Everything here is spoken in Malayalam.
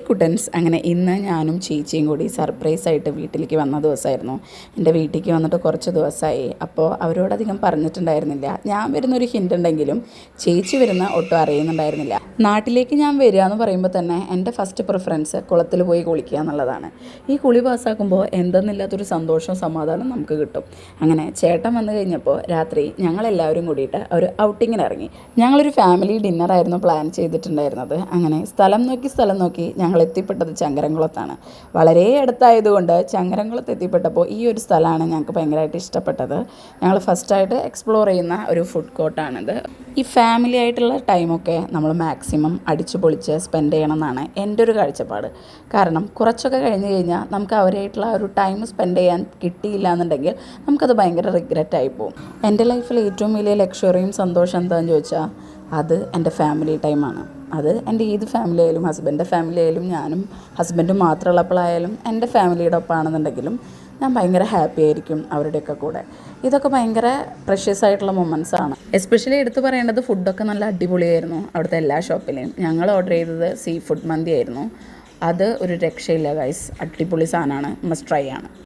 കുട്ടൻസ് അങ്ങനെ ഇന്ന് ഞാനും ചേച്ചിയും കൂടി സർപ്രൈസായിട്ട് വീട്ടിലേക്ക് വന്ന ദിവസമായിരുന്നു. എൻ്റെ വീട്ടിലേക്ക് വന്നിട്ട് കുറച്ച് ദിവസമായി. അപ്പോൾ അവരോടധികം പറഞ്ഞിട്ടുണ്ടായിരുന്നില്ല. ഞാൻ വരുന്നൊരു ഹിൻ്റ് ഉണ്ടെങ്കിലും ചേച്ചി വരുന്ന ഒട്ടും അറിയുന്നുണ്ടായിരുന്നില്ല. നാട്ടിലേക്ക് ഞാൻ വരിക എന്ന് പറയുമ്പോൾ തന്നെ എൻ്റെ ഫസ്റ്റ് പ്രിഫറൻസ് കുളത്തിൽ പോയി കുളിക്കുക എന്നുള്ളതാണ്. ഈ കുളി പാസ്സാക്കുമ്പോൾ എന്തെന്നില്ലാത്തൊരു സന്തോഷവും സമാധാനം നമുക്ക് കിട്ടും. അങ്ങനെ ചേട്ടൻ വന്നു കഴിഞ്ഞപ്പോൾ രാത്രി ഞങ്ങളെല്ലാവരും കൂടിയിട്ട് ഒരു ഔട്ടിങ്ങിന് ഇറങ്ങി. ഞങ്ങളൊരു ഫാമിലി ഡിന്നറായിരുന്നു പ്ലാൻ ചെയ്തിട്ടുണ്ടായിരുന്നത്. അങ്ങനെ സ്ഥലം നോക്കി ഞങ്ങൾ എത്തിപ്പെട്ടത് ചങ്ങരംകുളത്താണ്. വളരെ അടുത്തായതുകൊണ്ട് ചങ്ങരംകുളത്ത് എത്തിപ്പെട്ടപ്പോൾ ഈ ഒരു സ്ഥലമാണ് ഞങ്ങൾക്ക് ഭയങ്കരമായിട്ട് ഇഷ്ടപ്പെട്ടത്. ഞങ്ങൾ ഫസ്റ്റായിട്ട് എക്സ്പ്ലോർ ചെയ്യുന്ന ഒരു ഫുഡ് കോർട്ടാണിത്. ഈ ഫാമിലി ആയിട്ടുള്ള ടൈമൊക്കെ നമ്മൾ മാക്സിമം അടിച്ചു പൊളിച്ച് സ്പെൻഡ് ചെയ്യണം എന്നാണ് എൻ്റെ ഒരു കാഴ്ചപ്പാട്. കാരണം കുറച്ചൊക്കെ കഴിഞ്ഞ് കഴിഞ്ഞാൽ നമുക്ക് അവരായിട്ടുള്ള ഒരു ടൈം സ്പെൻഡ് ചെയ്യാൻ കിട്ടിയില്ല എന്നുണ്ടെങ്കിൽ നമുക്കത് ഭയങ്കര റിഗ്രറ്റായി പോകും. എൻ്റെ ലൈഫിൽ ഏറ്റവും വലിയ ലക്ഷ്വറിയും സന്തോഷം എന്താണെന്ന് ചോദിച്ചാൽ അത് എൻ്റെ ഫാമിലി ടൈമാണ്. അത് എൻ്റെ ഏത് ഫാമിലി ആയാലും, ഹസ്ബൻഡിൻ്റെ ഫാമിലി ആയാലും, ഞാനും ഹസ്ബൻഡും മാത്രമുള്ളപ്പോഴായാലും എൻ്റെ ഫാമിലിയുടെ ഒപ്പമാണെന്നുണ്ടെങ്കിലും ഞാൻ ഭയങ്കര ഹാപ്പി ആയിരിക്കും അവരുടെയൊക്കെ കൂടെ. ഇതൊക്കെ ഭയങ്കര പ്രഷ്യസ് ആയിട്ടുള്ള മൊമെൻറ്റ്സാണ്. എസ്പെഷ്യലി എടുത്തു പറയേണ്ടത് ഫുഡൊക്കെ നല്ല അടിപൊളിയായിരുന്നു. അവിടുത്തെ എല്ലാ ഷോപ്പിലെയും ഞങ്ങൾ ഓർഡർ ചെയ്തത് സീ ഫുഡ് മന്തി ആയിരുന്നു. അത് ഒരു രക്ഷയില്ല ഗൈസ്, അടിപൊളി സാധനമാണ്, മസ്റ്റ് ട്രൈ ആണ്.